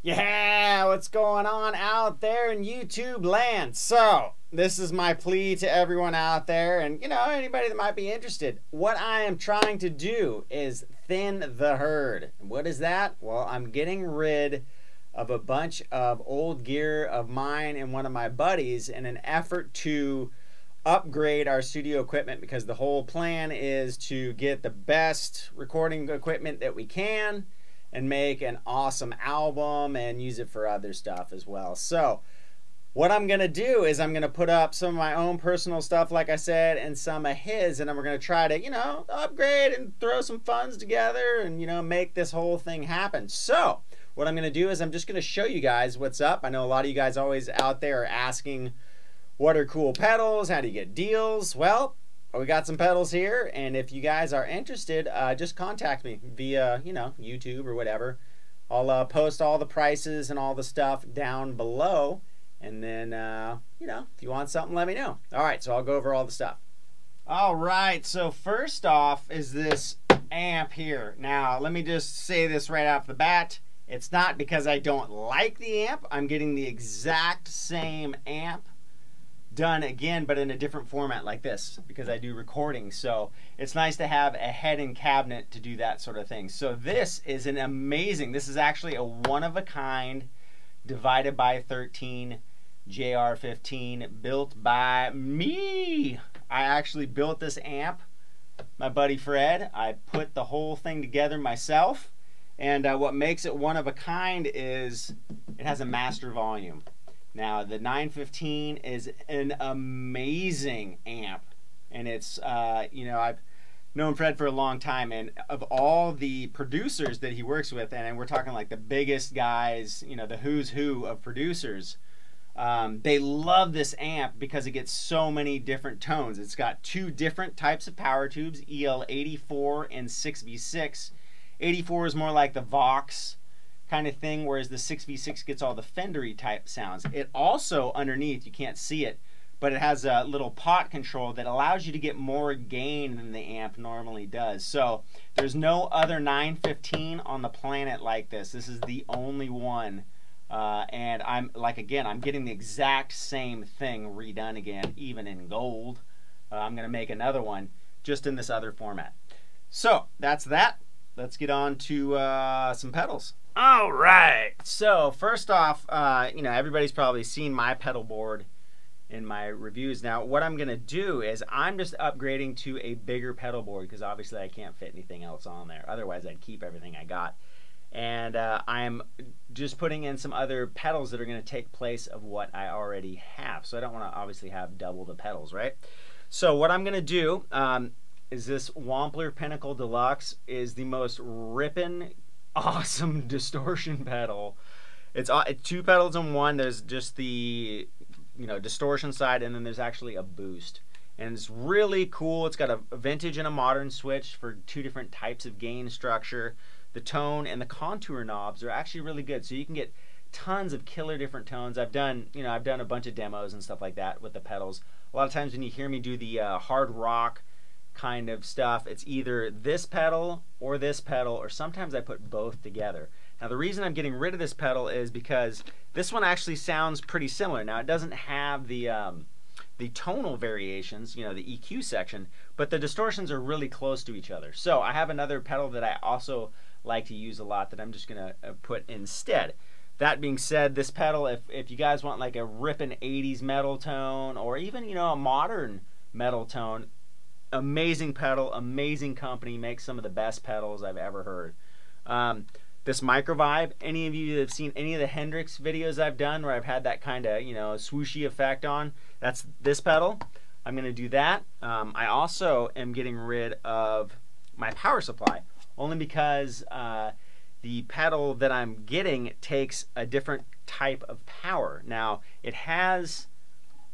Yeah, what's going on out there in YouTube land? So, this is my plea to everyone out there and, anybody that might be interested. What I am trying to do is thin the herd. What is that? Well, I'm getting rid of a bunch of old gear of mine and one of my buddies in an effort to upgrade our studio equipment, because the whole plan is to get the best recording equipment that we can and make an awesome album and use it for other stuff as well. So what I'm gonna do is I'm gonna put up some of my own personal stuff, like I said, and some of his, and we're gonna try to, upgrade and throw some funds together and, make this whole thing happen. So what I'm gonna do is I'm just gonna show you guys what's up. I know a lot of you guys always out there are asking, what are cool pedals? How do you get deals? Well, we got some pedals here, and if you guys are interested, just contact me via, YouTube or whatever. I'll post all the prices and all the stuff down below, and then, if you want something, let me know. All right, so I'll go over all the stuff. All right, so first off is this amp here. Now, let me just say this right off the bat. It's not because I don't like the amp. I'm getting the exact same amp done again, but in a different format like this, because I do recording. So it's nice to have a head and cabinet to do that sort of thing. So this is an amazing, this is actually a one-of-a-kind divided by 13 JR15 built by me. I actually built this amp, my buddy Fred. I put the whole thing together myself, and what makes it one of a kind is it has a master volume. Now, the 915 is an amazing amp, and it's, I've known Fred for a long time, and of all the producers that he works with, and we're talking like the biggest guys, the who's who of producers, they love this amp because it gets so many different tones. It's got two different types of power tubes, EL84 and 6V6. 84 is more like the Vox kind of thing, whereas the 6V6 gets all the Fendery type sounds. It also, underneath, you can't see it, but it has a little pot control that allows you to get more gain than the amp normally does. So there's no other 915 on the planet like this. This is the only one. And I'm getting the exact same thing redone again, even in gold. I'm going to make another one just in this other format. So that's that. Let's get on to some pedals. All right, so first off, everybody's probably seen my pedal board in my reviews. Now, what I'm going to do is I'm just upgrading to a bigger pedal board, because obviously I can't fit anything else on there. Otherwise, I'd keep everything I got. And I'm just putting in some other pedals that are going to take place of what I already have. So I don't want to obviously have double the pedals, right? So what I'm going to do is this Wampler Pinnacle Deluxe is the most ripping awesome distortion pedal. It's two pedals in one. There's just the distortion side, and then there's actually a boost, and it's really cool. It's got a vintage and a modern switch for two different types of gain structure. The tone and the contour knobs are actually really good, so you can get tons of killer different tones. I've done a bunch of demos and stuff like that with the pedals. A lot of times when you hear me do the hard rock kind of stuff, it's either this pedal, or sometimes I put both together. Now, the reason I'm getting rid of this pedal is because this one actually sounds pretty similar. Now, it doesn't have the tonal variations, the EQ section, but the distortions are really close to each other. So I have another pedal that I also like to use a lot that I'm just gonna put instead. That being said, this pedal, if you guys want like a ripping 80s metal tone, or even a modern metal tone, amazing pedal, amazing company, makes some of the best pedals I've ever heard. This MicroVibe, any of you that have seen any of the Hendrix videos I've done where I've had that kind of swooshy effect on, that's this pedal. I'm going to do that. I also am getting rid of my power supply, only because the pedal that I'm getting takes a different type of power. Now, it has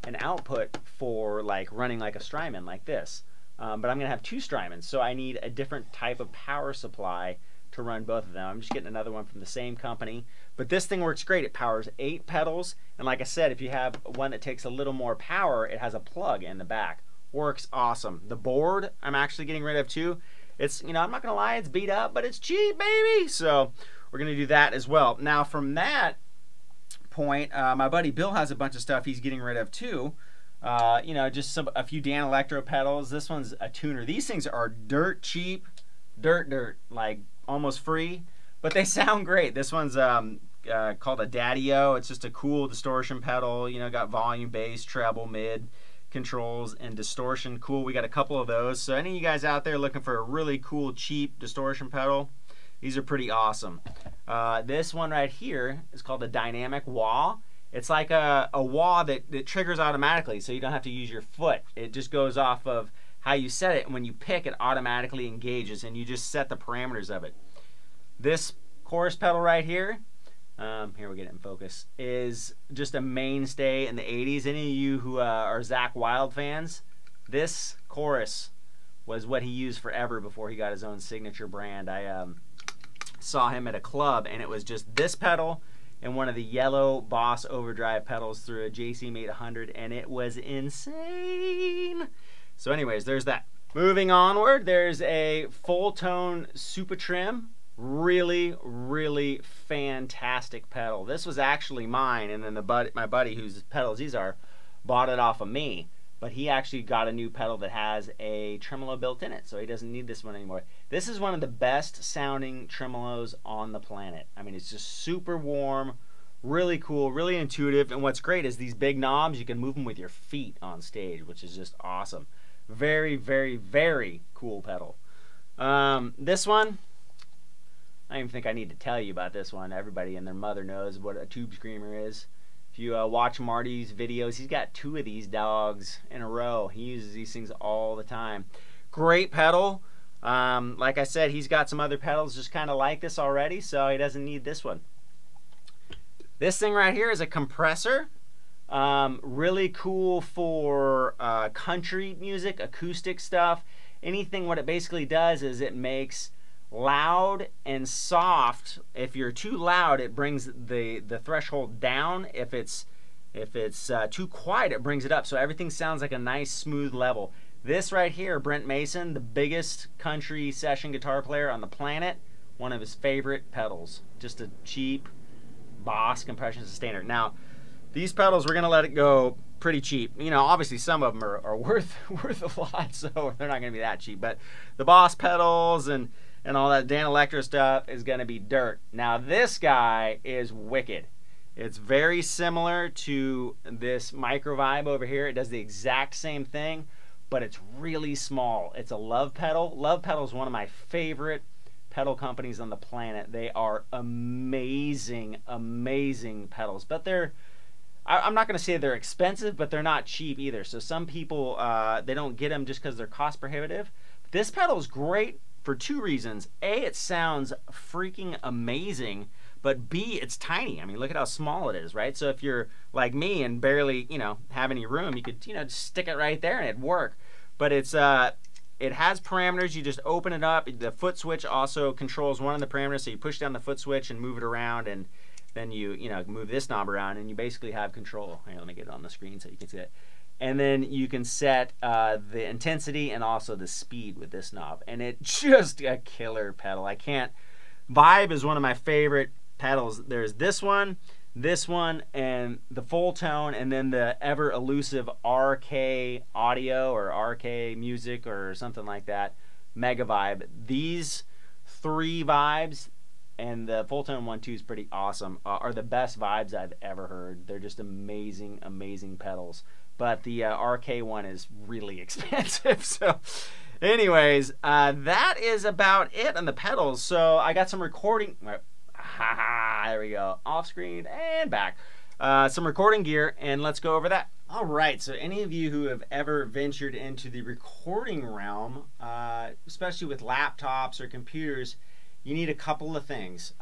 an output for like running like a Strymon like this. But I'm going to have two Strymons, so I need a different type of power supply to run both of them. I'm just getting another one from the same company. But this thing works great. It powers 8 pedals, and like I said, if you have one that takes a little more power, it has a plug in the back. Works awesome. The board I'm actually getting rid of too. It's, I'm not going to lie, it's beat up, but it's cheap, baby! So we're going to do that as well. Now from that point, my buddy Bill has a bunch of stuff he's getting rid of too. You know, just a few Danelectro pedals. This one's a tuner. These things are dirt cheap, dirt, like almost free, but they sound great. This one's called a Daddy O. It's just a cool distortion pedal. You know, got volume, bass, treble, mid controls, and distortion. Cool. We got a couple of those. So any of you guys out there looking for a really cool, cheap distortion pedal, these are pretty awesome. This one right here is called a dynamic wah. It's like a wah that triggers automatically, so you don't have to use your foot. It just goes off of how you set it, and when you pick, it automatically engages, and you just set the parameters of it. This chorus pedal right here, here we get it in focus, is just a mainstay in the 80s. Any of you who are Zakk Wylde fans, this chorus was what he used forever before he got his own signature brand. I saw him at a club, and it was just this pedal and one of the yellow Boss overdrive pedals through a JCM 800, and it was insane. So anyways, there's that. Moving onward, there's a Fulltone Supatrem. Really fantastic pedal. This was actually mine, and then my buddy whose pedals these are bought it off of me, but he actually got a new pedal that has a tremolo built in it, so he doesn't need this one anymore. This is one of the best sounding tremolos on the planet. I mean, it's just super warm, really cool, really intuitive, and what's great is these big knobs, you can move them with your feet on stage, which is just awesome. Very cool pedal. This one, I don't even think I need to tell you about this one. Everybody and their mother knows what a tube screamer is. If you watch Marty's videos, he's got 2 of these dogs in a row. He uses these things all the time. Great pedal. Like I said, he's got some other pedals just kind of like this already, so he doesn't need this one. This thing right here is a compressor. Really cool for country music, acoustic stuff, anything. What it basically does is it makes loud and soft. If you're too loud, it brings the threshold down. If it's too quiet, it brings it up, so everything sounds like a nice smooth level. This right here, Brent Mason, the biggest country session guitar player on the planet, one of his favorite pedals. Just a cheap Boss compression sustainer. Now these pedals, we're gonna let it go pretty cheap. You know, obviously some of them are worth a lot, so they're not gonna be that cheap, but the Boss pedals and all that Danelectro stuff is going to be dirt. Now this guy is wicked. It's very similar to this MicroVibe over here. It does the exact same thing, but it's really small. It's a Love pedal. Love pedal is one of my favorite pedal companies on the planet. They are amazing pedals, but I'm not going to say they're expensive, but they're not cheap either. So some people, they don't get them just because they're cost prohibitive. This pedal is great for 2 reasons. A, it sounds freaking amazing, but B, it's tiny. I mean, look at how small it is, right? So if you're like me and barely, you know, have any room, you could, you know, just stick it right there and it'd work. But it's it has parameters. You just open it up. The foot switch also controls one of the parameters, so you push down the foot switch and move it around, and then you know, move this knob around, and you basically have control. Here, let me get it on the screen so you can see it. And then you can set the intensity and also the speed with this knob, and it's just a killer pedal. I can't. Vibe is one of my favorite pedals. There's this one, and the Fulltone, and then the ever elusive RK Audio or RK Music or something like that, MegaVibe. These 3 vibes, and the Fulltone 1 too is pretty awesome, are the best vibes I've ever heard. They're just amazing pedals. But the RK one is really expensive. So anyways, that is about it on the pedals. So I got some recording, there we go, off screen and back. Some recording gear, and let's go over that. All right, so any of you who have ever ventured into the recording realm, especially with laptops or computers, you need a couple of things.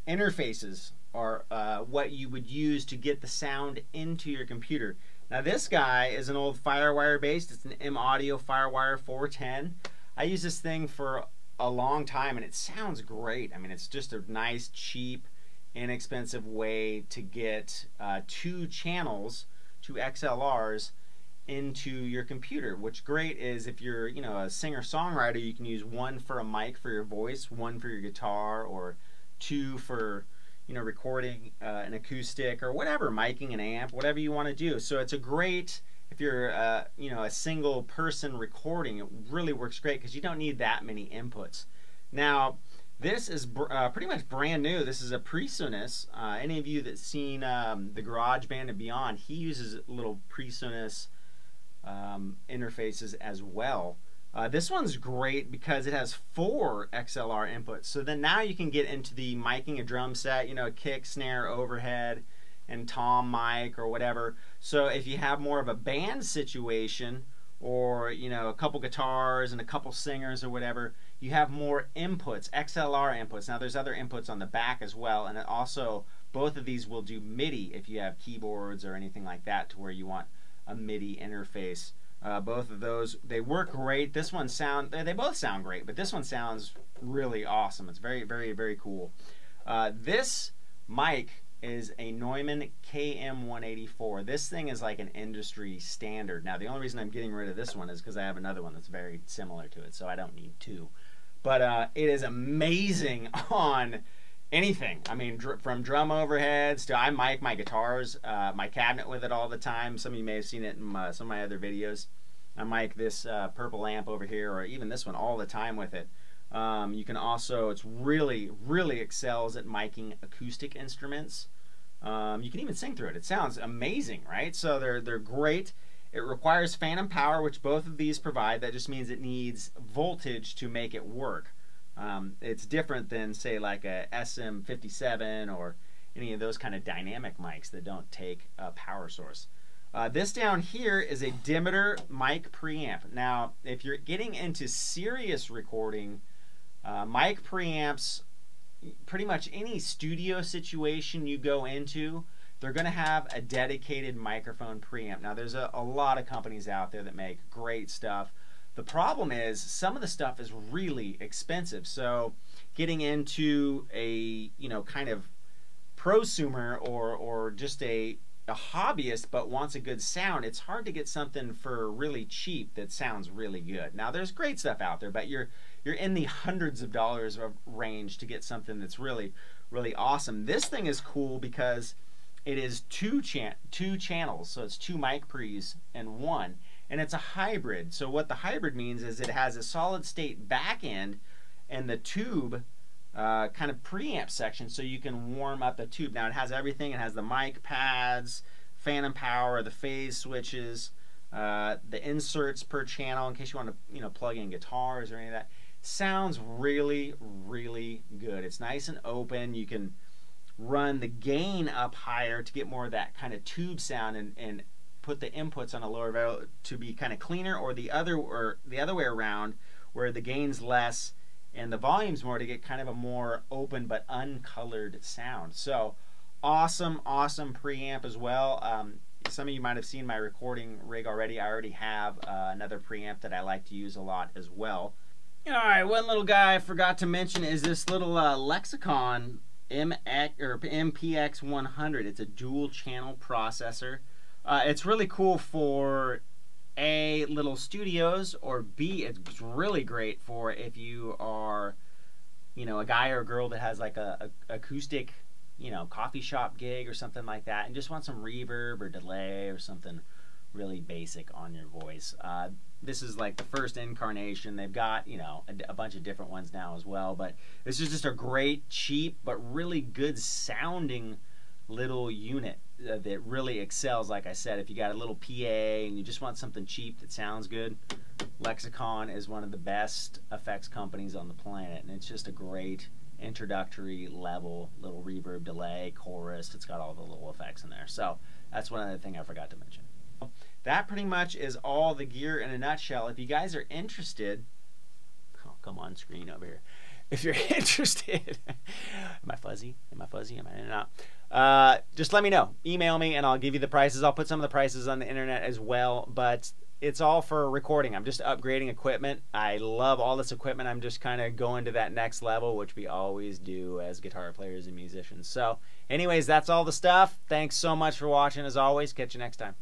Interfaces are what you would use to get the sound into your computer. Now this guy is an old Firewire based. It's an M-Audio Firewire 410. I use this thing for a long time, and it sounds great. I mean, it's just a nice, cheap, inexpensive way to get 2 channels, 2 XLRs into your computer. What's great is if you're, you know, a singer-songwriter, you can use one for a mic for your voice, one for your guitar, or two for, you know, recording an acoustic or whatever, miking an amp, whatever you want to do. So it's a great, if you're you know, a single person recording, it really works great because you don't need that many inputs. Now this is pretty much brand new. This is a Presonus. Any of you that's seen the GarageBand and beyond, he uses little Presonus interfaces as well. This one's great because it has 4 XLR inputs. So then now you can get into the miking a drum set, you know, kick, snare, overhead, and tom mic or whatever. So if you have more of a band situation, or, you know, a couple guitars and a couple singers or whatever, you have more inputs, XLR inputs. Now there's other inputs on the back as well, and it also, both of these will do MIDI if you have keyboards or anything like that to where you want a MIDI interface. Both of those, they work great. This one they both sound great, but this one sounds really awesome. It's very, very, very cool. This mic is a Neumann KM-184. This thing is like an industry standard. Now the only reason I'm getting rid of this one is because I have another one that's very similar to it, so I don't need 2. But it is amazing on anything. I mean, from drum overheads to, I mic my guitars, my cabinet with it all the time. Some of you may have seen it in some of my other videos. I mic this purple amp over here, or even this one, all the time with it. You can also, it's really, really excels at miking acoustic instruments. You can even sing through it. It sounds amazing, right? So they're great. It requires phantom power, which both of these provide. That just means it needs voltage to make it work. It's different than, say, like a SM57 or any of those kind of dynamic mics that don't take a power source. This down here is a Demeter Mic Preamp. Now, if you're getting into serious recording, mic preamps, pretty much any studio situation you go into, they're going to have a dedicated microphone preamp. Now, there's a lot of companies out there that make great stuff. The problem is some of the stuff is really expensive. So getting into a, you know, kind of prosumer or just a hobbyist but wants a good sound, it's hard to get something for really cheap that sounds really good. Now there's great stuff out there, but you're in the hundreds of dollars of range to get something that's really, really awesome. This thing is cool because it is two channels, so it's 2 mic pre's in one, and it's a hybrid. So what the hybrid means is it has a solid state back end and the tube kind of preamp section, so you can warm up the tube. Now it has everything. It has the mic pads, phantom power, the phase switches, the inserts per channel in case you want to, you know, plug in guitars or any of that. Sounds really, really good. It's nice and open. You can run the gain up higher to get more of that kind of tube sound, and put the inputs on a lower value to be kind of cleaner, or the other way around, where the gain's less and the volume's more, to get kind of a more open but uncolored sound. So awesome, awesome preamp as well. Some of you might have seen my recording rig already. I already have another preamp that I like to use a lot as well. Alright, one little guy I forgot to mention is this little Lexicon MPX 100. It's a dual channel processor. It's really cool for A, little studios, or B, it's really great for if you are, you know, a guy or a girl that has like a acoustic, you know, coffee shop gig or something like that, and just want some reverb or delay or something really basic on your voice. This is like the first incarnation. They've got, you know, a bunch of different ones now as well, but this is just a great, cheap, but really good sounding little unit that really excels. Like I said, if you got a little PA and you just want something cheap that sounds good, Lexicon is one of the best effects companies on the planet, and it's just a great introductory level, little reverb, delay, chorus. It's got all the little effects in there. So that's one other thing I forgot to mention. That pretty much is all the gear in a nutshell. If you guys are interested, oh, come on screen over here. If you're interested, am I fuzzy? Am I fuzzy? Am I in and out? Just let me know. Email me and I'll give you the prices. I'll put some of the prices on the internet as well, but it's all for recording. I'm just upgrading equipment. I love all this equipment. I'm just kind of going to that next level, which we always do as guitar players and musicians. So anyways, that's all the stuff. Thanks so much for watching. As always, catch you next time.